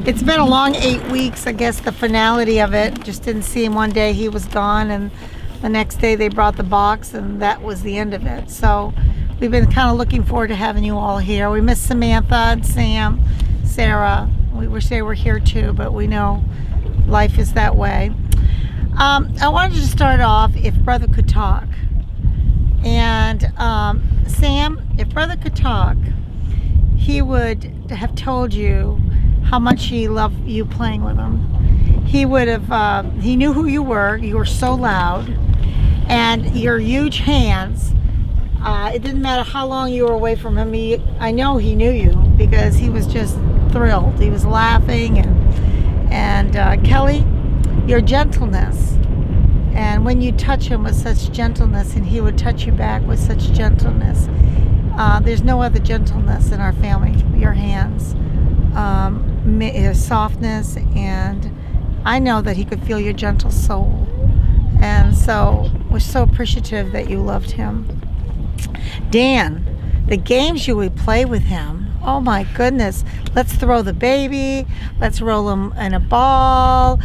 It's been a long 8 weeks. I guess the finality of it, just didn't see him one day, he was gone, and the next day they brought the box, and that was the end of it. So we've been kind of looking forward to having you all here. We miss Samantha and Sam, Sarah. We wish they were here too, but we know life is that way. I wanted to start off, if Brother could talk. And Sam, if Brother could talk, he would have told you how much he loved you playing with him. He would have, he knew who you were so loud, and your huge hands, it didn't matter how long you were away from him, I know he knew you, because he was just thrilled. He was laughing, and Kelly, your gentleness, and when you touch him with such gentleness, and he would touch you back with such gentleness, there's no other gentleness in our family, your hands. His softness, and I know that he could feel your gentle soul, and so we're so appreciative that you loved him. Dan, the games you would play with him, oh my goodness, let's throw the baby, let's roll him in a ball,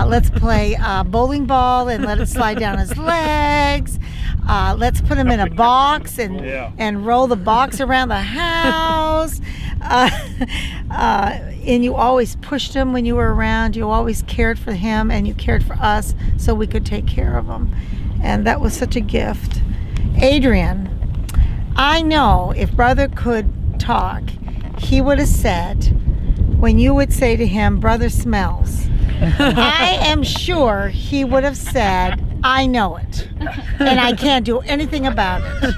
let's play bowling ball and let it slide down his legs, let's put him in a box and roll the box around the house. And you always pushed him when you were around. You always cared for him, and you cared for us so we could take care of him. And that was such a gift. Adrian, I know if Brother could talk, he would have said, when you would say to him, Brother smells, I am sure he would have said, I know it, and I can't do anything about it.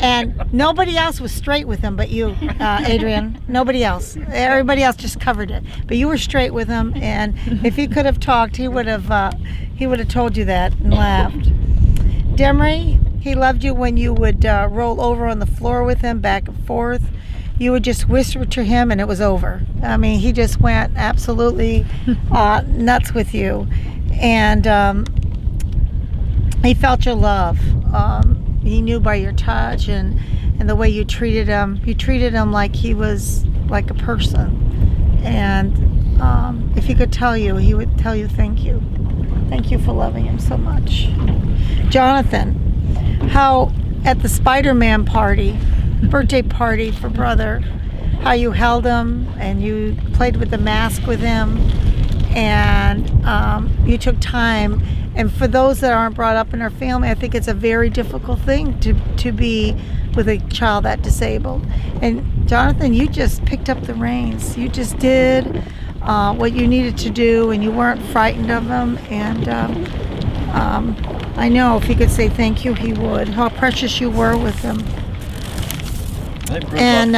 And nobody else was straight with him but you, Adrian. Nobody else. Everybody else just covered it. But you were straight with him, and if he could have talked, he would have told you that and laughed. Demery, he loved you when you would roll over on the floor with him, back and forth. You would just whisper to him, and it was over. I mean, he just went absolutely nuts with you, and he felt your love. He knew by your touch and the way you treated him. You treated him like he was like a person. And if he could tell you, he would tell you thank you. Thank you for loving him so much. Jonathan, how at the Spider-Man party, birthday party for Brother, how you held him and you played with the mask with him, and you took time. And for those that aren't brought up in our family, I think it's a very difficult thing to be with a child that disabled. And Jonathan, you just picked up the reins. You just did what you needed to do, and you weren't frightened of him. And I know if he could say thank you, he would. How precious you were with him. And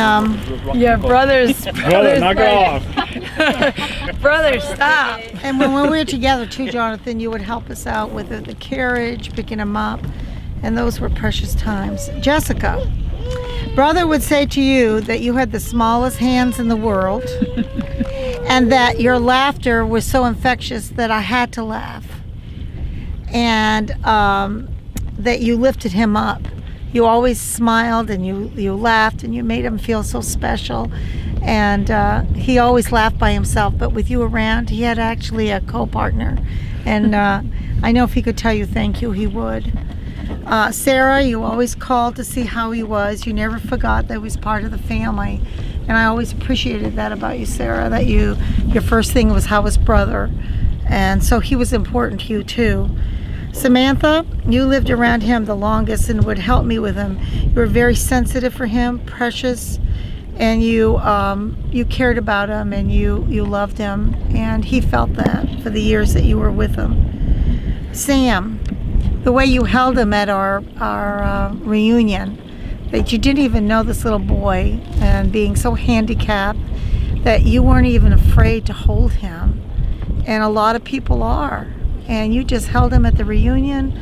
yeah, brothers, knock it off. brothers, stop. And when we were together too, Jonathan, you would help us out with the carriage, picking him up, and those were precious times. Jessica, Brother would say to you that you had the smallest hands in the world, and that your laughter was so infectious that I had to laugh, and that you lifted him up. You always smiled, and you laughed, and you made him feel so special. And he always laughed by himself, but with you around, he had actually a co-partner. And I know if he could tell you thank you, he would. Sarah, you always called to see how he was. You never forgot that he was part of the family. And I always appreciated that about you, Sarah, that your first thing was how was Brother. And so he was important to you too. Samantha, you lived around him the longest and would help me with him. You were very sensitive for him, precious, and you cared about him, and you loved him, and he felt that for the years that you were with him. Sam, the way you held him at our reunion, that you didn't even know this little boy, and being so handicapped that you weren't even afraid to hold him, and a lot of people are. and you just held him at the reunion,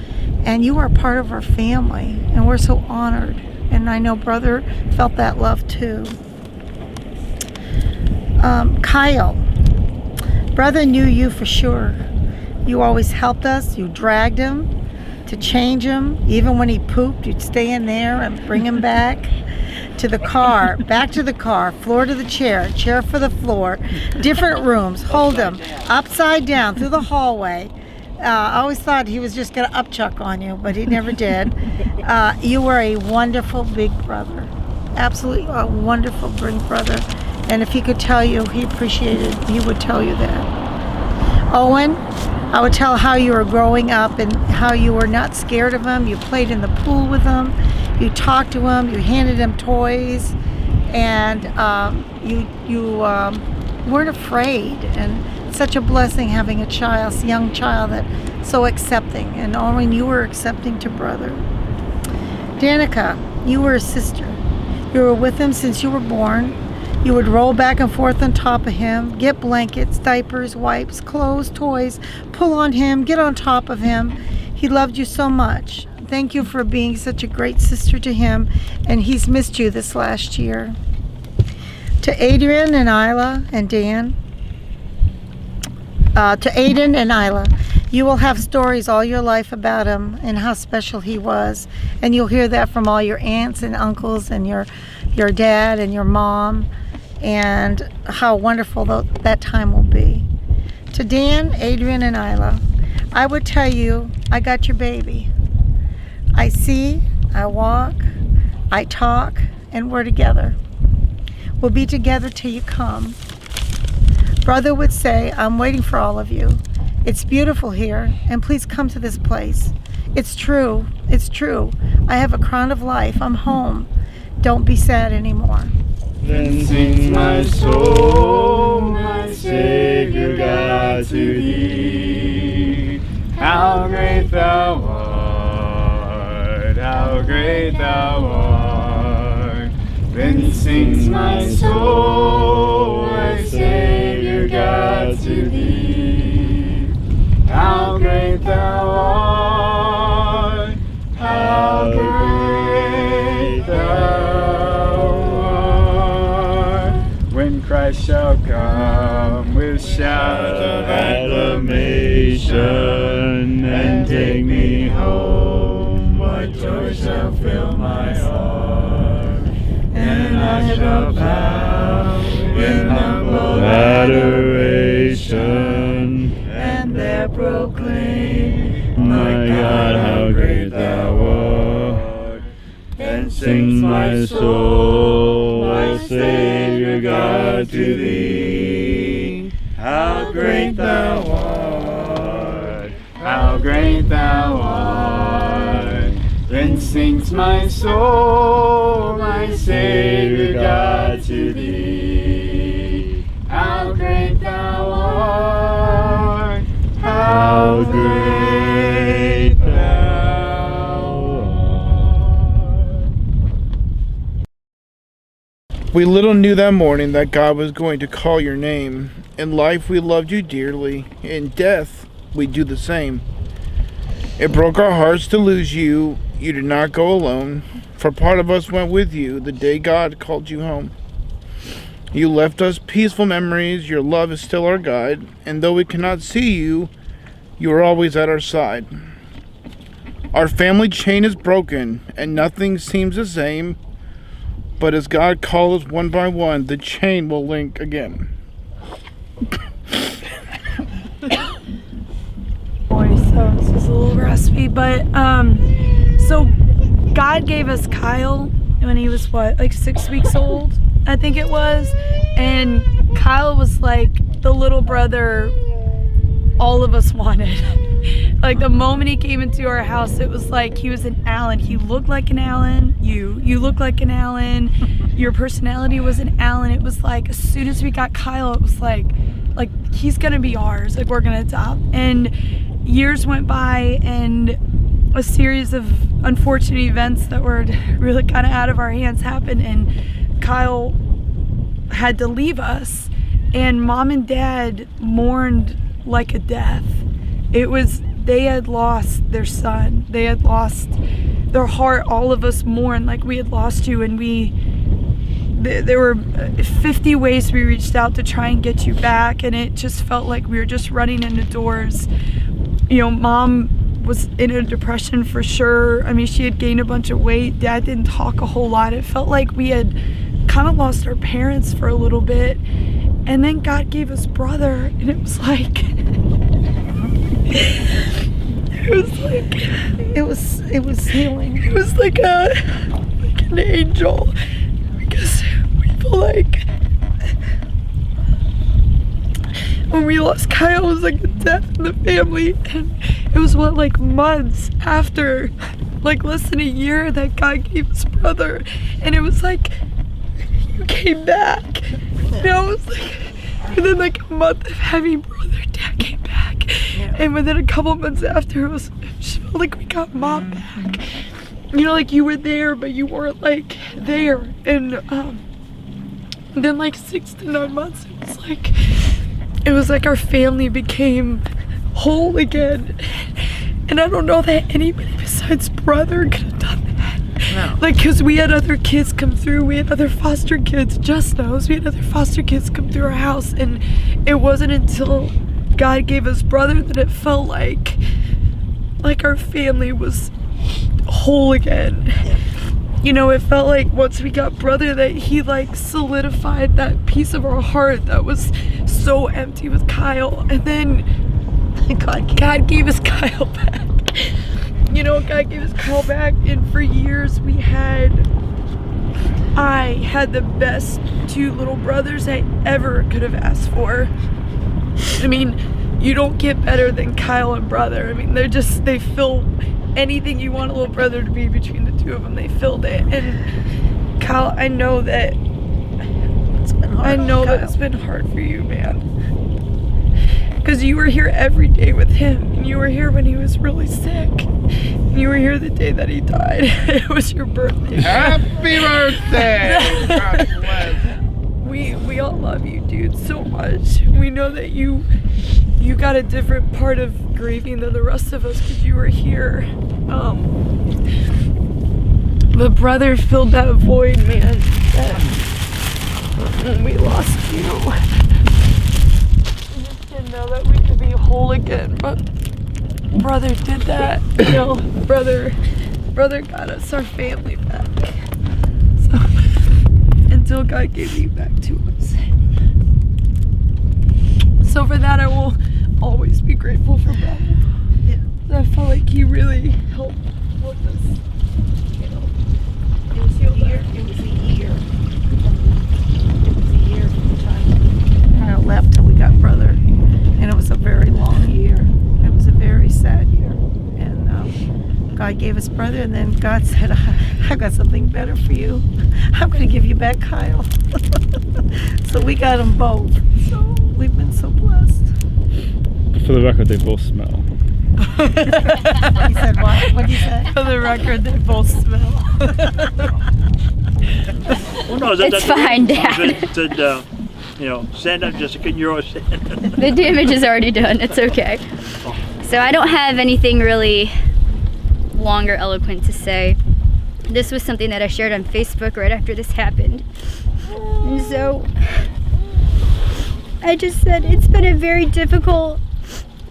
and you are part of our family, and we're so honored. And I know brother felt that love too. Kyle, brother knew you for sure. You always helped us. You dragged him to change him. Even when he pooped, you'd stay in there and bring him back to the car, back to the car, floor to the chair, chair for the floor, different rooms, hold him upside down through the hallway. I always thought he was just going to upchuck on you, but he never did. You were a wonderful big brother. Absolutely a wonderful big brother. And if he could tell you he appreciated, he would tell you that. Owen, I would tell how you were growing up and how you were not scared of him. You played in the pool with him. You talked to him. You handed him toys. And you weren't afraid. And such a blessing having a young child that's so accepting. And Owen, you were accepting to brother. Danica, you were a sister. You were with him since you were born. You would roll back and forth on top of him, get blankets, diapers, wipes, clothes, toys, pull on him, get on top of him. He loved you so much. Thank you for being such a great sister to him, and he's missed you this last year. To Adrian and Isla and Dan, to Aiden and Isla, you will have stories all your life about him and how special he was, and you'll hear that from all your aunts and uncles and your dad and your mom, and how wonderful that time will be. To Dan, Adrian, and Isla, I would tell you, I got your baby. I see, I walk, I talk, and we're together. We'll be together till you come. Brother would say, I'm waiting for all of you. It's beautiful here, and please come to this place. It's true, it's true. I have a crown of life. I'm home. Don't be sad anymore. Then sings my soul, my Savior God, to thee. How great thou art, how great thou art. Then sings my soul, my Savior God, to thee. How great thou art, how great thou art. When Christ shall come with shouts of acclamation and take me home, what joy shall fill my heart, and I shall bow in humble adoration and there proclaim, my God, how great thou art. Then sings my soul, my Savior God, to thee. How great thou art, how great thou art. Then sings my soul, my Savior God, to thee. How great thou art, how great thou art. We little knew that morning that God was going to call your name. In life we loved you dearly. In death we do the same. It broke our hearts to lose you. You did not go alone, for part of us went with you the day God called you home. You left us peaceful memories. Your love is still our guide, and though we cannot see you, you are always at our side. Our family chain is broken, and nothing seems the same, but as God calls us one by one, the chain will link again. Voice, so this is a little raspy, but so God gave us Kyle when he was like 6 weeks old, I think it was, and Kyle was like the little brother all of us wanted. Like the moment he came into our house, it was like he was an Allen. He looked like an Allen. You looked like an Allen. Your personality was an Allen. It was like as soon as we got Kyle, it was like he's gonna be ours. Like we're gonna adopt. And years went by, and a series of unfortunate events that were really kind of out of our hands happened, and Kyle had to leave us, and Mom and Dad mourned like a death. they had lost their son. They had lost their heart. All of us mourned like we had lost you, and there were 50 ways we reached out to try and get you back, and it just felt like we were just running into doors. You know, Mom was in a depression for sure. I mean, she had gained a bunch of weight. Dad didn't talk a whole lot. It felt like we had kind of lost our parents for a little bit. And then God gave us brother, and it was like It was healing. It was like an angel, because we feel like when we lost Kyle, it was like a death in the family, and it was like months after, like less than a year, that God gave us brother, and it was like you came back. And I was like, within like a month of having brother, Dad came back, and within a couple months after, it just felt like we got Mom back. You know, like you were there, but you weren't like there. And then like 6 to 9 months, it was like our family became whole again. And I don't know that anybody besides brother could have done that. No. Like, because we had other kids come through. We had other foster kids, Just knows. We had other foster kids come through our house. And it wasn't until God gave us brother that it felt like our family was whole again. Yeah. You know, it felt like once we got brother that he like solidified that piece of our heart that was so empty with Kyle. And then God gave us Kyle back. You know, God gave us Kyle back, and for years I had the best 2 little brothers I ever could have asked for. I mean, you don't get better than Kyle and brother. I mean, they fill anything you want a little brother to be between the 2 of them. They filled it. And Kyle, I know that it's been hard for you, man. Because you were here every day with him. And you were here when he was really sick. And you were here the day that he died. It was your birthday. Happy birthday! God bless. We all love you, dude, so much. We know that you got a different part of grieving than the rest of us because you were here. But brother filled that void, man. When we lost you. We just didn't know that we could be whole again, but brother did that. You know, brother got us our family back. So until God gave you back to us. So for that, I will always be grateful for brother. Yeah. I felt like he really helped us. You know, It was a year. It was a year from the time Kyle left till we got brother, and it was a very long year. It was a very sad year, and God gave us brother, and then God said, "I've got something better for you. I'm going to give you back Kyle." So we got them both. So we've been so blessed. For the record, they both smell. He said what? What did you say? for the record, they both smell. Well, no, It's fine, Dad. Said, stand up, Jessica, and you're all standing. The damage is already done. It's okay. So I don't have anything really long or eloquent to say. This was something that I shared on Facebook right after this happened. And so I just said it's been a very difficult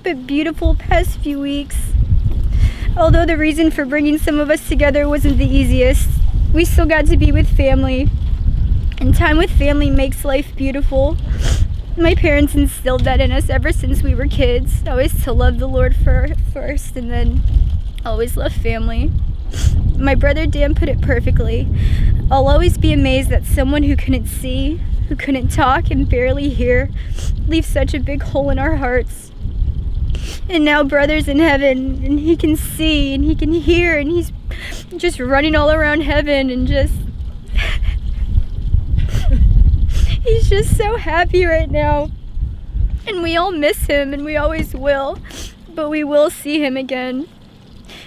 but beautiful past few weeks. Although the reason for bringing some of us together wasn't the easiest, we still got to be with family. And time with family makes life beautiful. My parents instilled that in us ever since we were kids, always to love the Lord first and then always love family. My brother Dan put it perfectly. I'll always be amazed that someone who couldn't see, who couldn't talk and barely hear, leaves such a big hole in our hearts. And now brother's in heaven, and he can see and he can hear, and he's just running all around heaven and just he's just so happy right now. And we all miss him, and we always will, but we will see him again.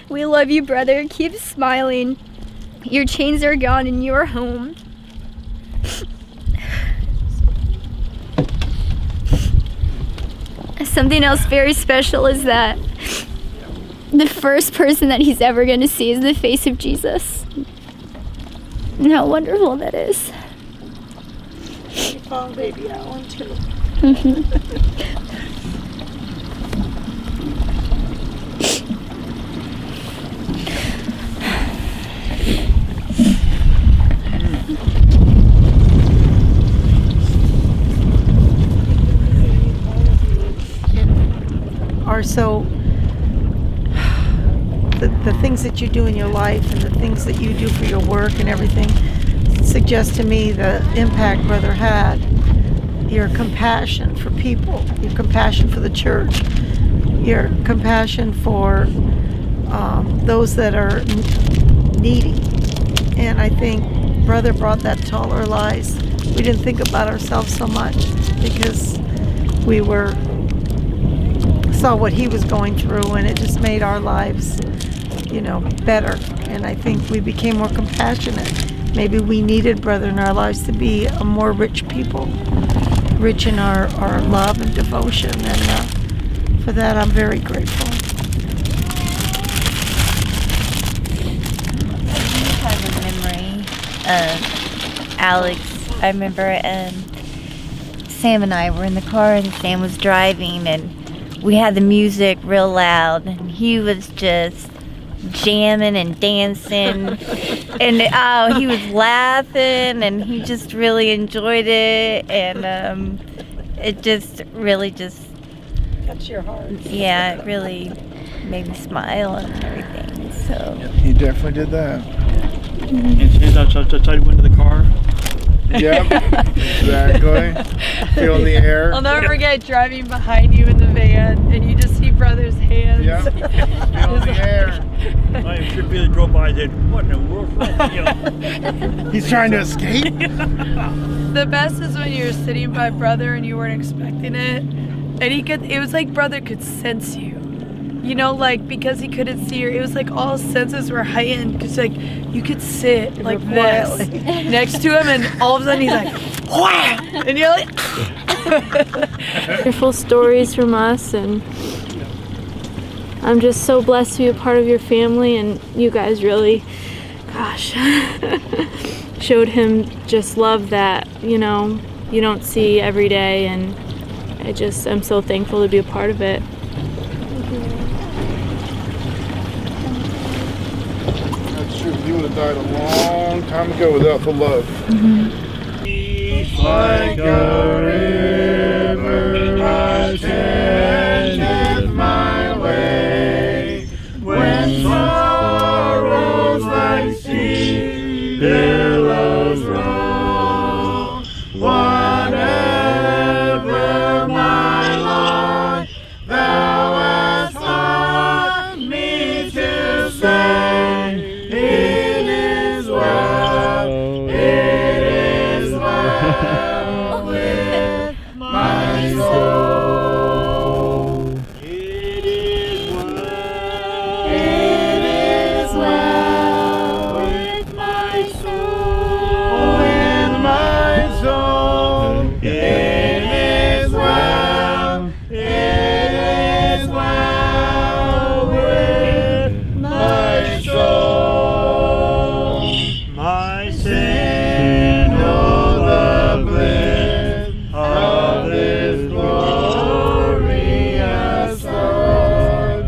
We love you, brother. Keep smiling. Your chains are gone and you're home. something else very special is that the first person that he's ever going to see is the face of Jesus. And how wonderful that is. You found baby Alan too. Are so the things that you do in your life and the things that you do for your work and everything suggest to me the impact Brother had. Your compassion for people, your compassion for the church, your compassion for those that are needy. And I think Brother brought that to all our lives. We didn't think about ourselves so much because we saw what he was going through, and it just made our lives, better. And I think we became more compassionate. Maybe we needed Brother in our lives to be a more rich people, rich in our love and devotion. And for that, I'm very grateful. I have a memory of Alex. I remember Sam and I were in the car, and Sam was driving, and we had the music real loud, and he was just jamming and dancing, and he was laughing, and he just really enjoyed it, and it just really Touch your heart. yeah, it really made me smile and everything. So He definitely did that. And stands outside the window of the car. Yep, exactly. Feeling the air. I'll never forget driving behind you in the van and you just see Brother's hands. Yep, feeling the air. I should be drove by and said, what in the world? He's trying to escape. The best is when you were sitting by Brother and you weren't expecting it. And it was like Brother could sense you. Because he couldn't see her, it was like all senses were heightened. Cause you could sit like this next to him, and all of a sudden he's like, wham! And you're like, wonderful stories from us, and I'm just so blessed to be a part of your family, and you guys really, showed him just love that, you don't see every day, and I'm so thankful to be a part of it. That's true. You would have died a long time ago without the love. Like a river, I tended my way. When sorrows like sea billows roll, whatever my lot, thou hast taught me to say, it is well, it is well with my soul. It is well, it is well with my soul, with my soul. It is well, it is well with my soul. My sin, know the bliss of this glorious Lord.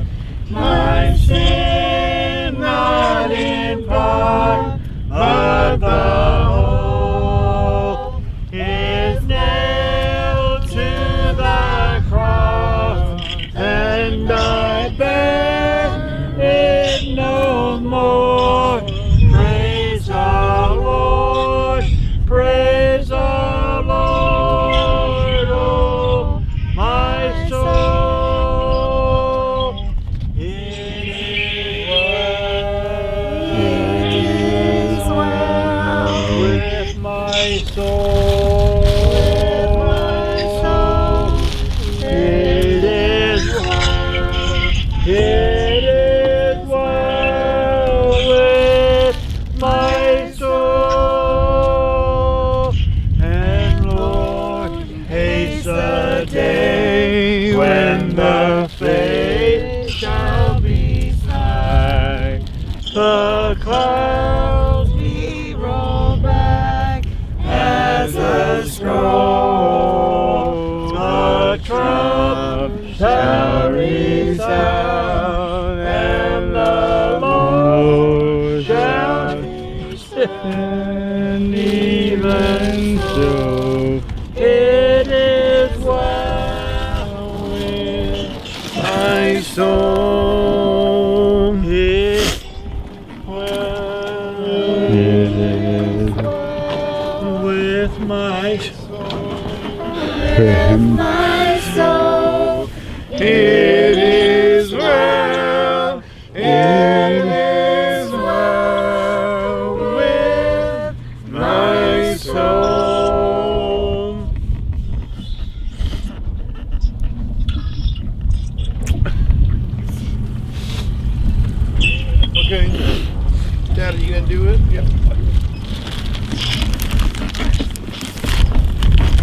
My sin, not in part, but the whole, is nailed to the cross, and I bear it no more. Praise the Lord, praise the Lord, oh my soul. It is well with my soul. It is well, it is well with my soul. And Lord, haste the day when The clouds be rolled back as the scroll. The trump shall resound, and the Lord shall descend. Even so, it is well with my soul. It is well with my soul. With my soul. It is well. It is well with my soul. Okay. Dad, are you gonna do it? Yep.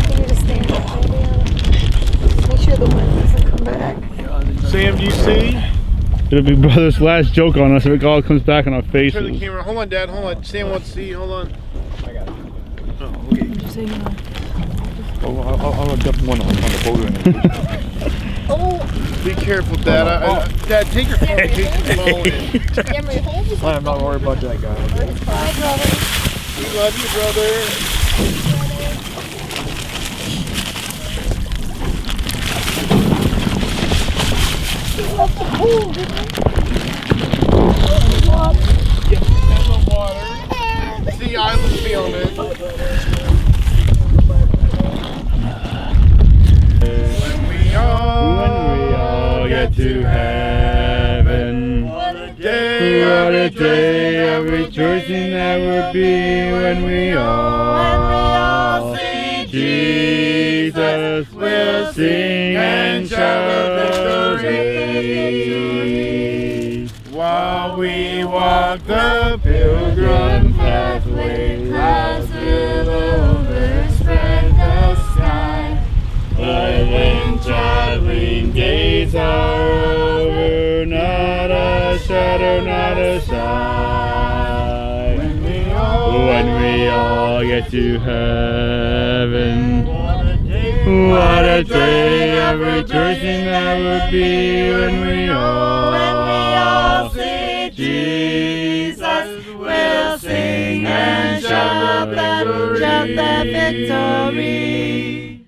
You need to stand up, maybe. Make sure the wind doesn't come back. Sam, do you see? It'll be brother's last joke on us if it all comes back on our Turn the faces. camera. Hold on, Dad. Hold on. Sam wants to see. Hold on. I got it. Oh, okay. I'll jump one on the boat. Be careful, Dad. Dad, take your phone. Take your phone. I'm not worried about that guy. We love you, brother. Yep, and the water. See, I was feeling it. When we all get to heaven, what a what a day of rejoicing that will be when we all see Jesus. We'll sing and shout victory while we walk the pilgrim pathway. clouds will overspread the sky. But when traveling days are over, not a shadow, not a sigh. When we all get to heaven, what a day of rejoicing that will be when we all see Jesus. We'll sing and shout the victory.